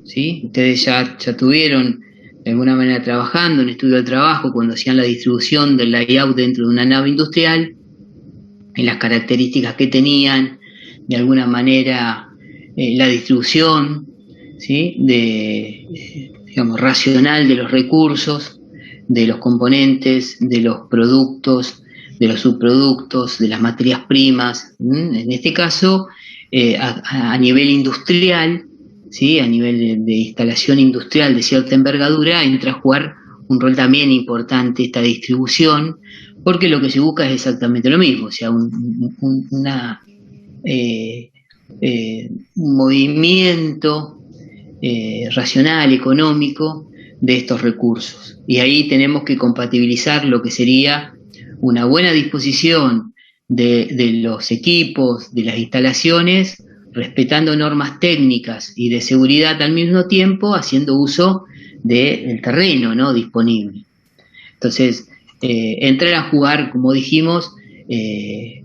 ¿sí? Ustedes ya tuvieron de alguna manera trabajando en estudio del trabajo cuando hacían la distribución del layout dentro de una nave industrial, en las características que tenían, de alguna manera la distribución, ¿sí? Digamos, racional de los recursos, de los componentes, de los productos, de los subproductos, de las materias primas. En este caso, a nivel industrial, ¿sí? A nivel de instalación industrial de cierta envergadura, entra a jugar un rol también importante esta distribución, porque lo que se busca es exactamente lo mismo, o sea, un movimiento racional, económico de estos recursos. Y ahí tenemos que compatibilizar lo que sería una buena disposición de los equipos, de las instalaciones, respetando normas técnicas y de seguridad al mismo tiempo, haciendo uso del terreno, ¿no?, disponible. Entonces, entrar a jugar, como dijimos,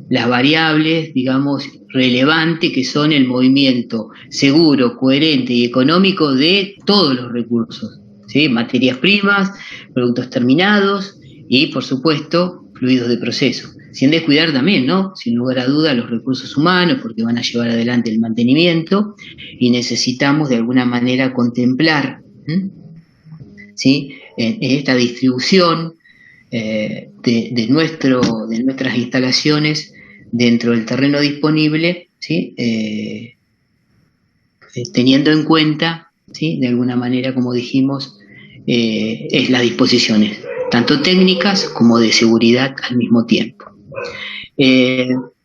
las variables, digamos, relevantes, que son el movimiento seguro, coherente y económico de todos los recursos, ¿sí? Materias primas, productos terminados y, por supuesto, fluidos de proceso. Sin descuidar también, ¿no?, sin lugar a duda, los recursos humanos, porque van a llevar adelante el mantenimiento y necesitamos de alguna manera contemplar, ¿sí?, en esta distribución de nuestras instalaciones dentro del terreno disponible, ¿sí?, teniendo en cuenta, ¿sí?, de alguna manera, como dijimos, es las disposiciones, tanto técnicas como de seguridad al mismo tiempo.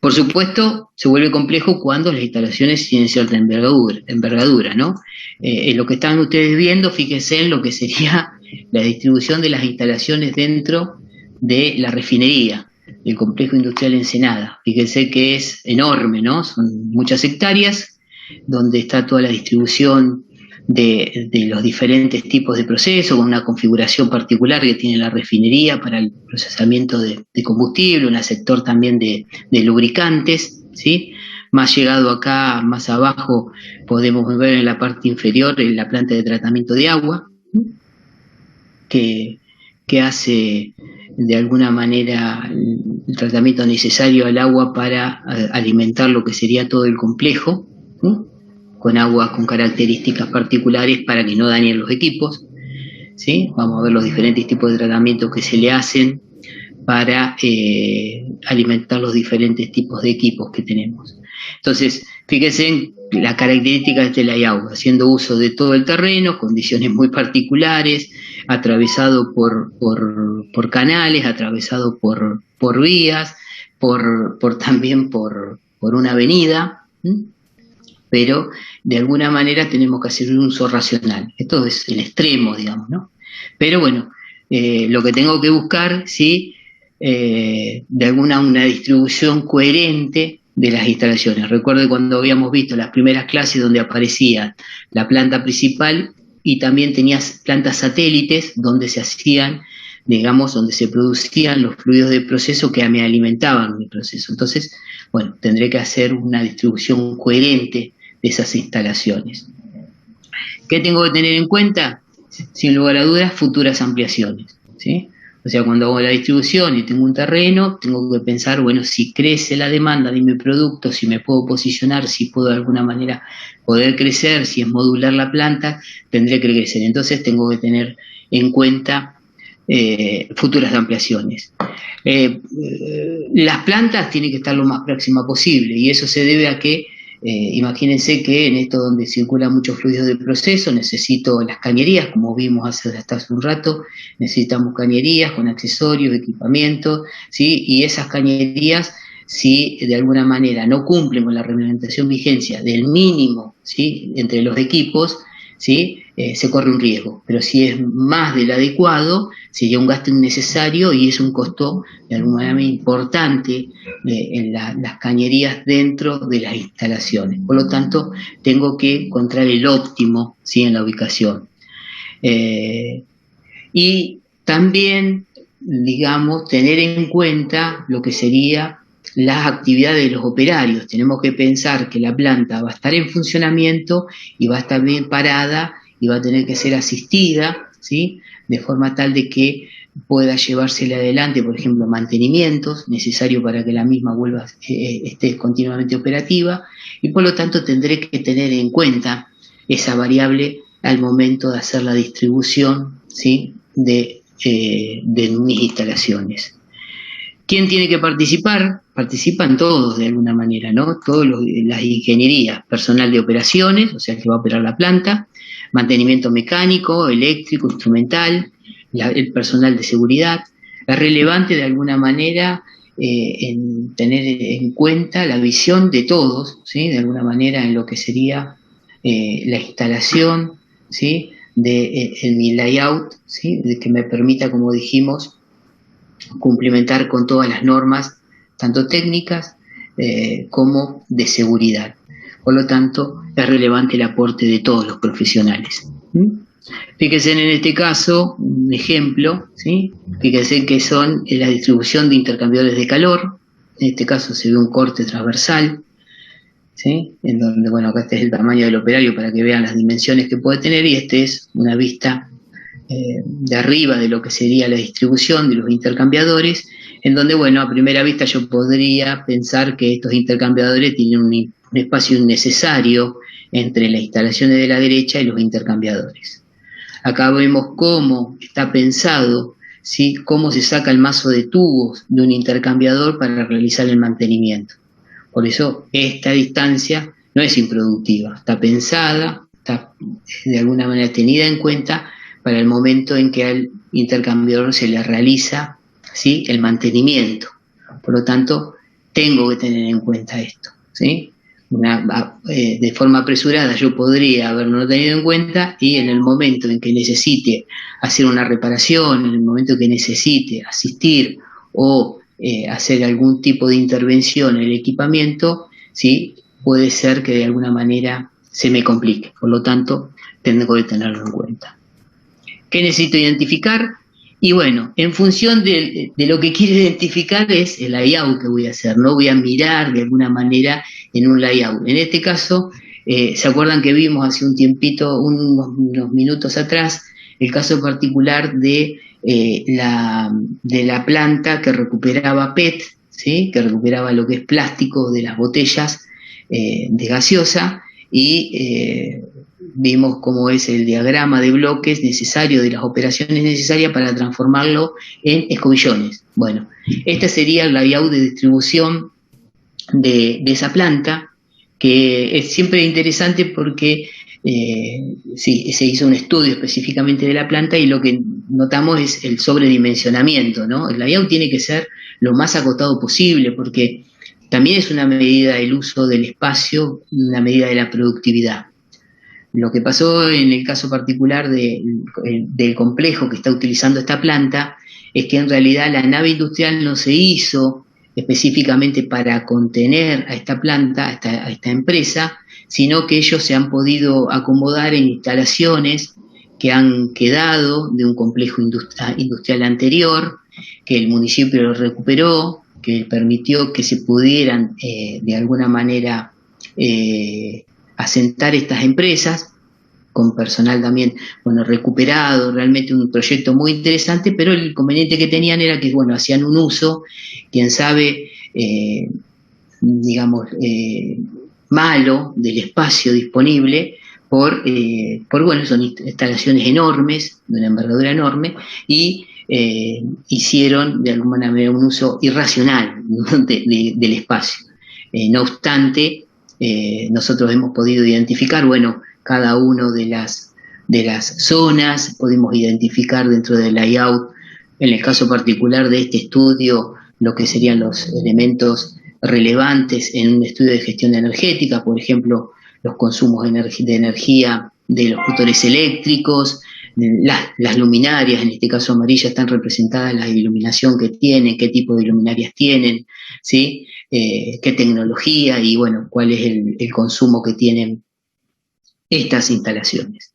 Por supuesto, se vuelve complejo cuando las instalaciones tienen cierta envergadura, ¿no? Lo que están ustedes viendo, fíjense en lo que sería la distribución de las instalaciones dentro de la refinería del complejo industrial Ensenada. Fíjense que es enorme, ¿no? Son muchas hectáreas, donde está toda la distribución de los diferentes tipos de procesos, con una configuración particular que tiene la refinería para el procesamiento de combustible, un sector también de lubricantes, ¿sí? Más llegado acá, más abajo, podemos ver en la parte inferior en la planta de tratamiento de agua, que hace de alguna manera el tratamiento necesario al agua para alimentar lo que sería todo el complejo, ¿sí?, con agua con características particulares para que no dañen los equipos, ¿sí? Vamos a ver los diferentes tipos de tratamientos que se le hacen para alimentar los diferentes tipos de equipos que tenemos. Entonces, fíjense en las características de este layout, haciendo uso de todo el terreno, condiciones muy particulares, atravesado por canales, atravesado por vías, también por una avenida, ¿sí?, pero de alguna manera tenemos que hacer un uso racional. Esto es el extremo, digamos, ¿no? Pero bueno, lo que tengo que buscar, ¿sí?, de una distribución coherente de las instalaciones. Recuerde cuando habíamos visto las primeras clases donde aparecía la planta principal y también tenías plantas satélites donde se hacían, digamos, donde se producían los fluidos de proceso que me alimentaban mi proceso. Entonces, bueno, tendré que hacer una distribución coherente de esas instalaciones. ¿Qué tengo que tener en cuenta? Sin lugar a dudas, futuras ampliaciones, ¿sí? O sea, cuando hago la distribución y tengo un terreno, tengo que pensar, bueno, si crece la demanda de mi producto, si me puedo posicionar, si puedo de alguna manera poder crecer, si es modular la planta, tendré que crecer. Entonces tengo que tener en cuenta futuras ampliaciones. Las plantas tienen que estar lo más próximas posible y eso se debe a que imagínense que en esto donde circulan muchos fluidos de proceso necesito las cañerías, como vimos hasta hace un rato, necesitamos cañerías con accesorios, equipamientos, ¿sí? Y esas cañerías, si de alguna manera no cumplen con la reglamentación vigencia del mínimo, ¿sí?, entre los equipos, ¿sí?, se corre un riesgo, pero si es más del adecuado, sería un gasto innecesario y es un costo de alguna manera importante en las cañerías dentro de las instalaciones. Por lo tanto, tengo que encontrar el óptimo, ¿sí?, en la ubicación. Y también, digamos, tener en cuenta lo que sería las actividades de los operarios. Tenemos que pensar que la planta va a estar en funcionamiento y va a estar bien parada y va a tener que ser asistida, ¿sí? De forma tal de que pueda llevársele adelante, por ejemplo, mantenimientos necesarios para que la misma vuelva, esté continuamente operativa, y por lo tanto tendré que tener en cuenta esa variable al momento de hacer la distribución, ¿sí? de mis instalaciones. ¿Quién tiene que participar? Participan todos de alguna manera, ¿no? Todas las ingenierías, personal de operaciones, o sea, el que va a operar la planta, mantenimiento mecánico, eléctrico, instrumental, el personal de seguridad. Es relevante de alguna manera en tener en cuenta la visión de todos, ¿sí? De alguna manera en lo que sería la instalación, ¿sí? En mi layout, ¿sí? De que me permita, como dijimos, cumplimentar con todas las normas, tanto técnicas como de seguridad. Por lo tanto, es relevante el aporte de todos los profesionales. Fíjense en este caso, un ejemplo, ¿sí? Fíjense que son la distribución de intercambiadores de calor. En este caso se ve un corte transversal, ¿sí? En donde, bueno, acá este es el tamaño del operario para que vean las dimensiones que puede tener, y este es una vista de arriba de lo que sería la distribución de los intercambiadores, en donde, bueno, a primera vista yo podría pensar que estos intercambiadores tienen un espacio innecesario entre las instalaciones de la derecha y los intercambiadores. Acá vemos cómo está pensado, ¿sí? Cómo se saca el mazo de tubos de un intercambiador para realizar el mantenimiento. Por eso esta distancia no es improductiva, está pensada, está de alguna manera tenida en cuenta para el momento en que al intercambiador se le realiza, ¿sí? El mantenimiento. Por lo tanto, tengo que tener en cuenta esto, ¿sí? De forma apresurada yo podría haberlo tenido en cuenta, y en el momento en que necesite hacer una reparación, en el momento que necesite asistir o hacer algún tipo de intervención en el equipamiento, ¿sí? Puede ser que de alguna manera se me complique. Por lo tanto, tengo que tenerlo en cuenta. ¿Qué necesito identificar? Y bueno, en función de lo que quiero identificar es el layout que voy a hacer, ¿no? Voy a mirar de alguna manera en un layout. En este caso, ¿se acuerdan que vimos hace un tiempito, unos minutos atrás, el caso particular de la planta que recuperaba PET, ¿sí? Que recuperaba lo que es plástico de las botellas de gaseosa, y vimos cómo es el diagrama de bloques necesario, de las operaciones necesarias para transformarlo en escobillones. Bueno, este sería el layout de distribución de esa planta, que es siempre interesante porque sí, se hizo un estudio específicamente de la planta, y lo que notamos es el sobredimensionamiento, ¿no? El layout tiene que ser lo más acotado posible, porque también es una medida del uso del espacio, una medida de la productividad. Lo que pasó en el caso particular del complejo que está utilizando esta planta es que en realidad la nave industrial no se hizo específicamente para contener a esta planta, a esta empresa, sino que ellos se han podido acomodar en instalaciones que han quedado de un complejo industrial anterior, que el municipio lo recuperó, que permitió que se pudieran de alguna manera asentar estas empresas, con personal también, bueno, recuperado, realmente un proyecto muy interesante, pero el inconveniente que tenían era que, bueno, hacían un uso, quién sabe, digamos, malo del espacio disponible, bueno, son instalaciones enormes, de una envergadura enorme, y hicieron de alguna manera un uso irracional del espacio. No obstante, nosotros hemos podido identificar, bueno, cada una de las zonas, podemos identificar dentro del layout, en el caso particular de este estudio, lo que serían los elementos relevantes en un estudio de gestión energética, por ejemplo, los consumos de energía de los motores eléctricos, las luminarias, en este caso amarillas, están representadas la iluminación que tienen, qué tipo de luminarias tienen, ¿sí? Qué tecnología y, bueno, cuál es el consumo que tienen estas instalaciones.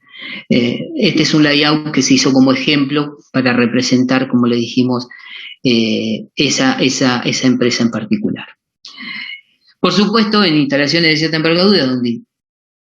Este es un layout que se hizo como ejemplo para representar, como le dijimos, esa empresa en particular. Por supuesto, en instalaciones de cierta envergadura, donde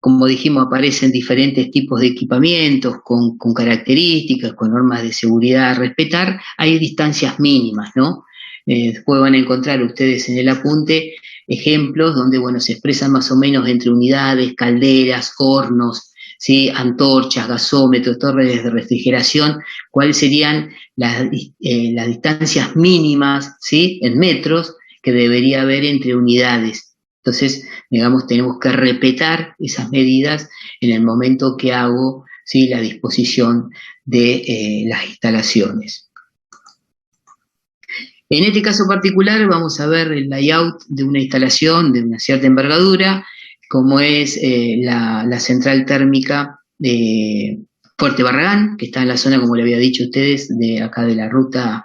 como dijimos, aparecen diferentes tipos de equipamientos con características, con normas de seguridad a respetar. Hay distancias mínimas, ¿no? Después van a encontrar ustedes en el apunte ejemplos donde, bueno, se expresan más o menos entre unidades, calderas, hornos, ¿sí? Antorchas, gasómetros, torres de refrigeración, cuáles serían las distancias mínimas, ¿sí? En metros que debería haber entre unidades. Entonces, digamos, tenemos que respetar esas medidas en el momento que hago, ¿sí? La disposición de las instalaciones. En este caso particular vamos a ver el layout de una instalación de una cierta envergadura, como es la central térmica de Fuerte Barragán, que está en la zona, como le había dicho a ustedes, de acá de la ruta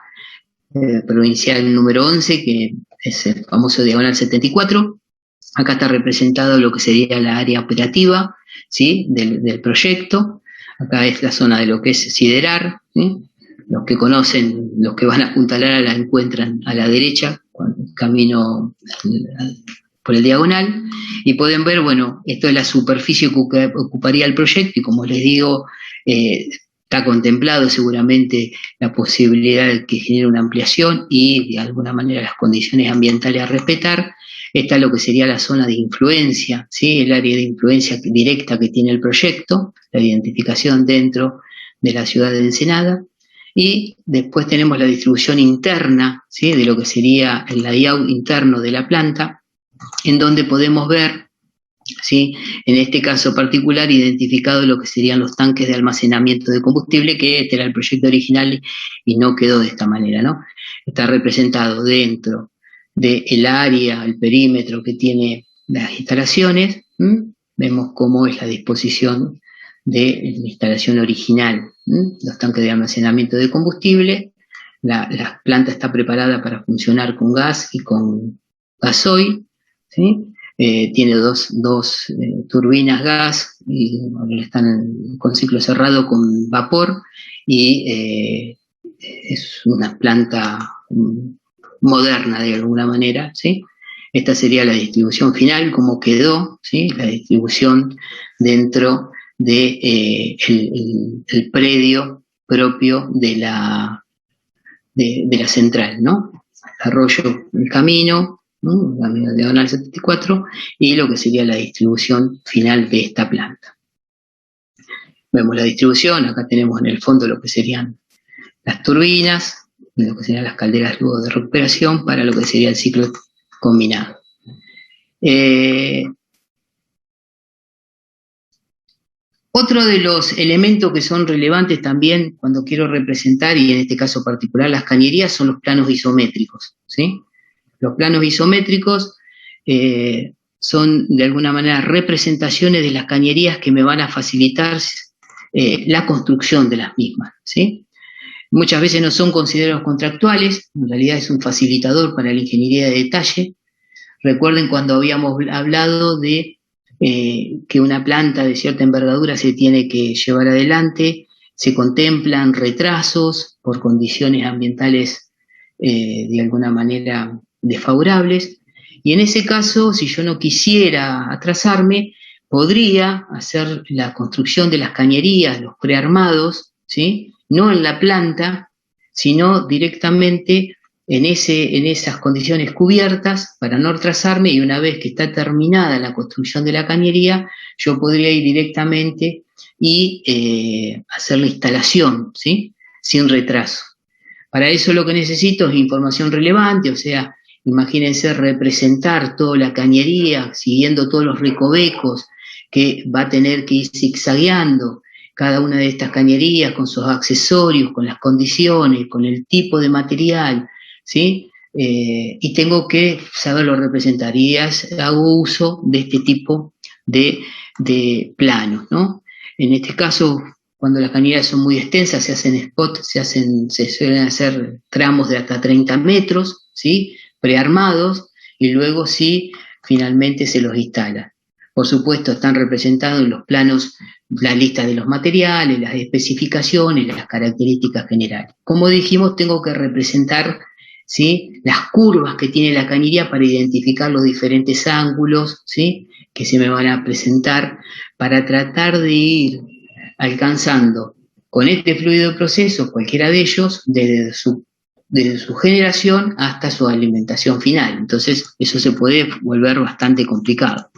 provincial número 11, que es el famoso diagonal 74. Acá está representado lo que sería la área operativa, ¿sí? del proyecto. Acá es la zona de lo que es Siderar, ¿sí? Los que conocen, los que van a Punta Lara la encuentran a la derecha, camino por el diagonal, y pueden ver, bueno, esto es la superficie que ocuparía el proyecto, y como les digo, está contemplado seguramente la posibilidad de que genere una ampliación y de alguna manera las condiciones ambientales a respetar. Esta es lo que sería la zona de influencia, ¿sí? El área de influencia directa que tiene el proyecto, la identificación dentro de la ciudad de Ensenada. Y después tenemos la distribución interna, ¿sí? De lo que sería el layout interno de la planta, en donde podemos ver, ¿sí? En este caso particular, identificado lo que serían los tanques de almacenamiento de combustible, que este era el proyecto original y no quedó de esta manera, ¿no? Está representado dentro del área, el perímetro que tiene las instalaciones. Vemos cómo es la disposición de la instalación original, los tanques de almacenamiento de combustible. La planta está preparada para funcionar con gas y con gasoil, ¿sí? Tiene dos turbinas gas y están con ciclo cerrado con vapor, y es una planta moderna de alguna manera, ¿sí? Esta sería la distribución final, como quedó, ¿sí? La distribución dentro de el predio propio de la central, ¿no? Arroyo el camino, ¿no? Camino diagonal 74, y lo que sería la distribución final de esta planta. Vemos la distribución, acá tenemos en el fondo lo que serían las turbinas, lo que serían las calderas luego de recuperación para lo que sería el ciclo combinado. Otro de los elementos que son relevantes también cuando quiero representar, y en este caso particular las cañerías, son los planos isométricos, ¿sí? Los planos isométricos son de alguna manera representaciones de las cañerías que me van a facilitar la construcción de las mismas, ¿sí? Muchas veces no son considerados contractuales, en realidad es un facilitador para la ingeniería de detalle. Recuerden cuando habíamos hablado de que una planta de cierta envergadura se tiene que llevar adelante, se contemplan retrasos por condiciones ambientales de alguna manera desfavorables, y en ese caso, si yo no quisiera atrasarme, podría hacer la construcción de las cañerías, los prearmados, ¿sí? No en la planta, sino directamente en esas condiciones cubiertas para no atrasarme, y una vez que está terminada la construcción de la cañería, yo podría ir directamente y hacer la instalación, ¿sí? Sin retraso. Para eso lo que necesito es información relevante, o sea, imagínense representar toda la cañería siguiendo todos los recovecos que va a tener que ir zigzagueando cada una de estas cañerías con sus accesorios, con las condiciones, con el tipo de material, ¿sí? Y tengo que saberlo representar, y hago uso de este tipo de planos, ¿no? En este caso, cuando las cañerías son muy extensas, se hacen spot, se suelen hacer tramos de hasta 30 metros, ¿sí? Prearmados, y luego sí, finalmente se los instala. Por supuesto, están representados en los planos la lista de los materiales, las especificaciones, las características generales. Como dijimos, tengo que representar, ¿sí? Las curvas que tiene la cañería para identificar los diferentes ángulos, ¿sí? Que se me van a presentar para tratar de ir alcanzando con este fluido de proceso, cualquiera de ellos, desde su generación hasta su alimentación final. Entonces, eso se puede volver bastante complicado.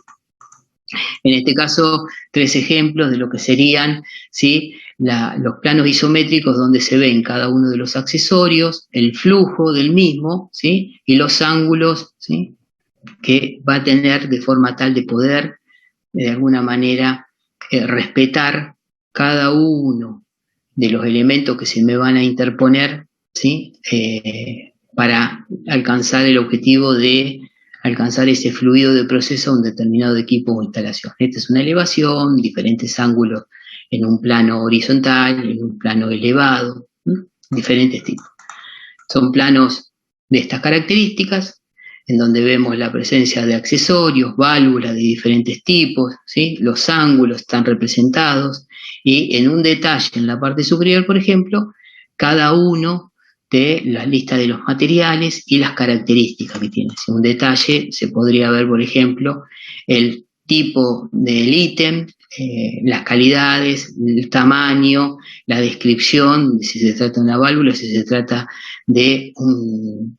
En este caso, 3 ejemplos de lo que serían, ¿sí?, los planos isométricos donde se ven cada uno de los accesorios, el flujo del mismo, ¿sí?, y los ángulos, ¿sí?, que va a tener de forma tal de poder, de alguna manera, respetar cada uno de los elementos que se me van a interponer, ¿sí?, para alcanzar el objetivo de alcanzar ese fluido de proceso a un determinado equipo o instalación. Esta es una elevación, diferentes ángulos en un plano horizontal, en un plano elevado, diferentes tipos. Son planos de estas características, en donde vemos la presencia de accesorios, válvulas de diferentes tipos, ¿sí?, los ángulos están representados, y en un detalle en la parte superior, por ejemplo, cada uno de la lista de los materiales y las características que tiene. En un detalle se podría ver, por ejemplo, el tipo del ítem, las calidades, el tamaño, la descripción, si se trata de una válvula, si se trata de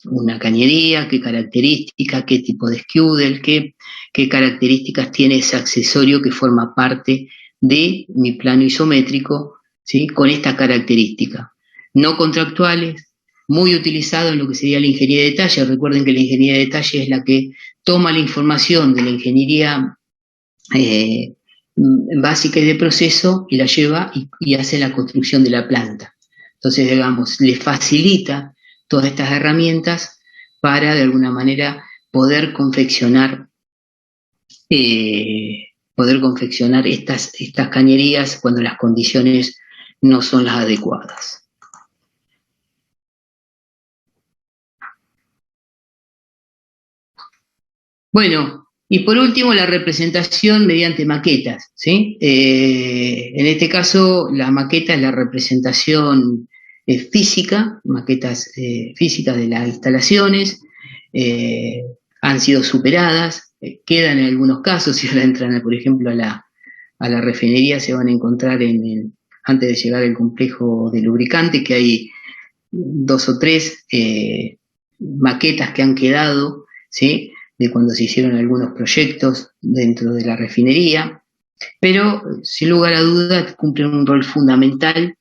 una cañería, qué características, qué tipo de Skudel, qué características tiene ese accesorio que forma parte de mi plano isométrico, ¿sí?, con esta característica. No contractuales, muy utilizado en lo que sería la ingeniería de detalle. Recuerden que la ingeniería de detalle es la que toma la información de la ingeniería básica y de proceso y la lleva y hace la construcción de la planta. Entonces, digamos, le facilita todas estas herramientas para, de alguna manera, poder confeccionar estas cañerías cuando las condiciones no son las adecuadas. Bueno, y por último, la representación mediante maquetas, ¿sí? En este caso, la maqueta es la representación física, maquetas físicas de las instalaciones, han sido superadas, quedan en algunos casos. Si ahora entran, por ejemplo, a la refinería, se van a encontrar antes de llegar al complejo de lubricante, que hay 2 o 3 maquetas que han quedado, ¿sí?, de cuando se hicieron algunos proyectos dentro de la refinería, pero sin lugar a dudas cumplen un rol fundamental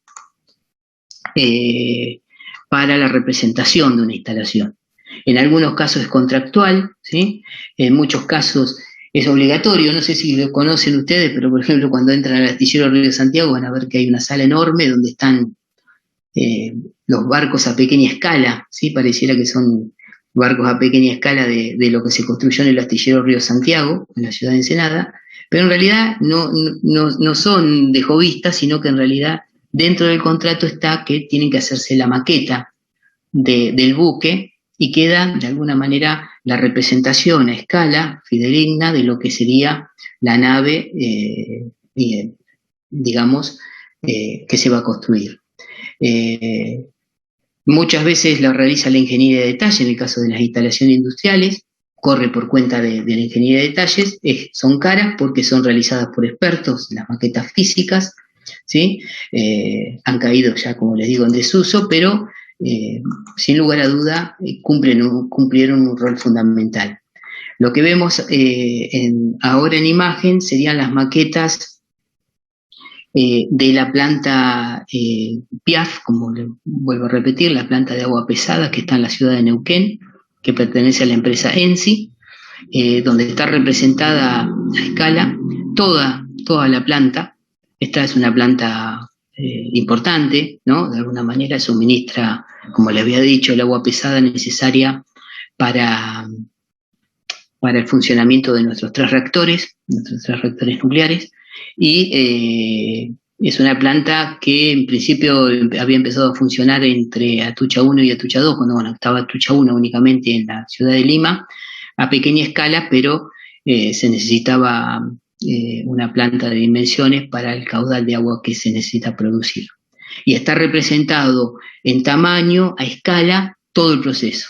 para la representación de una instalación. En algunos casos es contractual, ¿sí?, en muchos casos es obligatorio. No sé si lo conocen ustedes, pero por ejemplo cuando entran al astillero Río de Santiago van a ver que hay una sala enorme donde están los barcos a pequeña escala, ¿sí?, pareciera que son barcos a pequeña escala de lo que se construyó en el astillero Río Santiago, en la ciudad de Ensenada, pero en realidad no son de hobbyistas, sino que en realidad dentro del contrato está que tienen que hacerse la maqueta del buque y queda de alguna manera la representación a escala fidedigna de lo que sería la nave, digamos, que se va a construir. Muchas veces lo realiza la ingeniería de detalle, en el caso de las instalaciones industriales, corre por cuenta de la ingeniería de detalles, son caras porque son realizadas por expertos, las maquetas físicas, ¿sí? Han caído ya, como les digo, en desuso, pero sin lugar a duda cumplieron un rol fundamental. Lo que vemos ahora en imagen serían las maquetas de la planta PIAF, como le vuelvo a repetir, la planta de agua pesada que está en la ciudad de Neuquén, que pertenece a la empresa ENSI, donde está representada a escala toda la planta. Esta es una planta importante, ¿no? De alguna manera suministra, como les había dicho, el agua pesada necesaria para el funcionamiento de nuestros 3 reactores nucleares, y es una planta que en principio había empezado a funcionar entre Atucha 1 y Atucha 2, cuando estaba Atucha 1 únicamente en la ciudad de Lima, a pequeña escala, pero se necesitaba una planta de dimensiones para el caudal de agua que se necesita producir. Y está representado en tamaño, a escala, todo el proceso.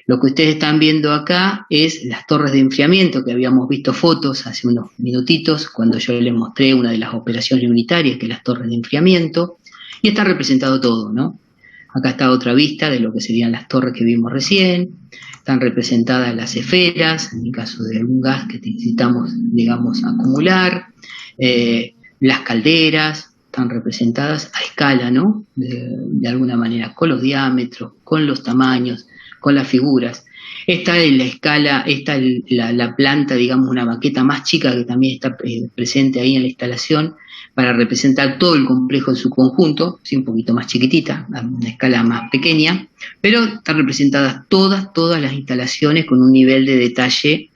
Lo que ustedes están viendo acá es las torres de enfriamiento, que habíamos visto fotos hace unos minutitos, cuando yo les mostré una de las operaciones unitarias, que es las torres de enfriamiento, y está representado todo, ¿no? Acá está otra vista de lo que serían las torres que vimos recién, están representadas las esferas, en el caso de algún gas que necesitamos, digamos, acumular, las calderas, están representadas a escala, ¿no? De alguna manera, con los diámetros, con los tamaños, con las figuras. Esta es la escala, esta es la planta, digamos, una maqueta más chica que también está presente ahí en la instalación, para representar todo el complejo en su conjunto, ¿sí? Un poquito más chiquitita, a una escala más pequeña, pero están representadas todas las instalaciones con un nivel de detalle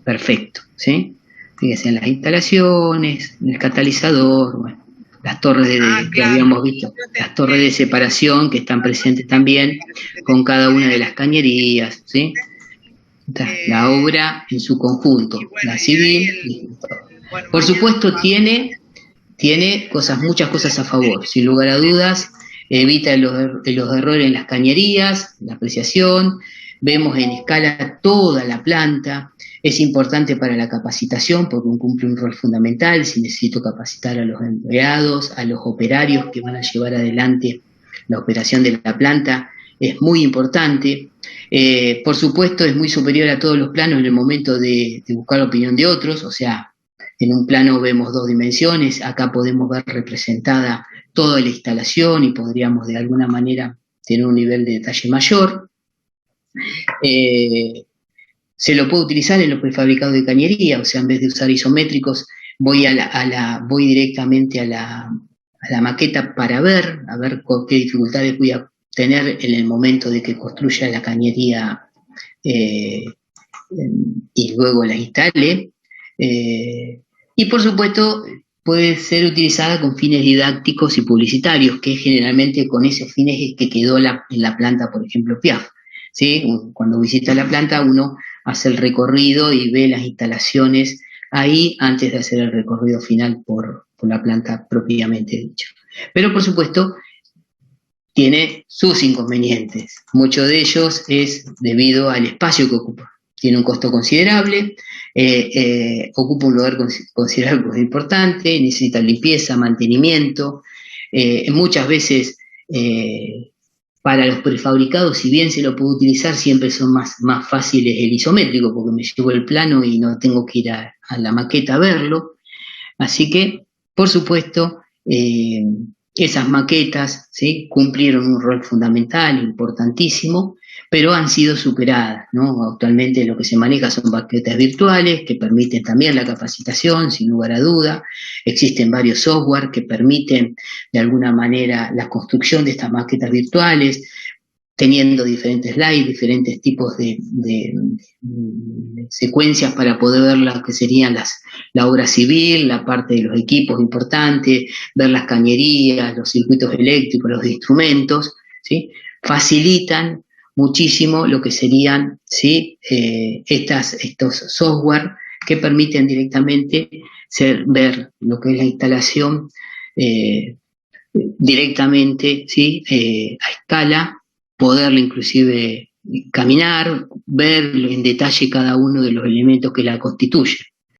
perfecto, ¿sí? Fíjense en las instalaciones, en el catalizador, bueno, las torres que habíamos visto, las torres de separación que están presentes también con cada una de las cañerías, ¿sí? La obra en su conjunto, la civil. Por supuesto tiene muchas cosas a favor, sin lugar a dudas, evita los errores en las cañerías, la apreciación, vemos en escala toda la planta, es importante para la capacitación porque cumple un rol fundamental. Si necesito capacitar a los empleados, a los operarios que van a llevar adelante la operación de la planta, es muy importante. Por supuesto es muy superior a todos los planos en el momento de buscar la opinión de otros, o sea, en un plano vemos 2 dimensiones, acá podemos ver representada toda la instalación y podríamos de alguna manera tener un nivel de detalle mayor. Se lo puede utilizar en los prefabricados de cañería, o sea, en vez de usar isométricos, voy directamente a la maqueta para ver, a ver qué dificultades voy a tener en el momento de que construya la cañería y luego la instale. Y por supuesto puede ser utilizada con fines didácticos y publicitarios, que generalmente con esos fines es que quedó en la planta, por ejemplo, Piaf, ¿sí? Cuando visita la planta uno hace el recorrido y ve las instalaciones ahí antes de hacer el recorrido final por la planta propiamente dicho. Pero por supuesto tiene sus inconvenientes. Muchos de ellos es debido al espacio que ocupa. Tiene un costo considerable, ocupa un lugar considerable importante, necesita limpieza, mantenimiento. Muchas veces para los prefabricados, si bien se lo puede utilizar, siempre son más fáciles el isométrico, porque me llevo el plano y no tengo que ir a la maqueta a verlo. Así que, por supuesto, esas maquetas, ¿sí?, cumplieron un rol fundamental, importantísimo, pero han sido superadas, ¿no? Actualmente lo que se maneja son maquetas virtuales que permiten también la capacitación, sin lugar a duda. Existen varios software que permiten de alguna manera la construcción de estas maquetas virtuales, teniendo diferentes slides, diferentes tipos de secuencias para poder ver lo que serían la obra civil, la parte de los equipos importantes, ver las cañerías, los circuitos eléctricos, los instrumentos, ¿sí? Facilitan muchísimo lo que serían, ¿sí?, estos software que permiten directamente ver lo que es la instalación directamente, ¿sí?, a escala, poderla inclusive caminar, ver en detalle cada uno de los elementos que la constituyen.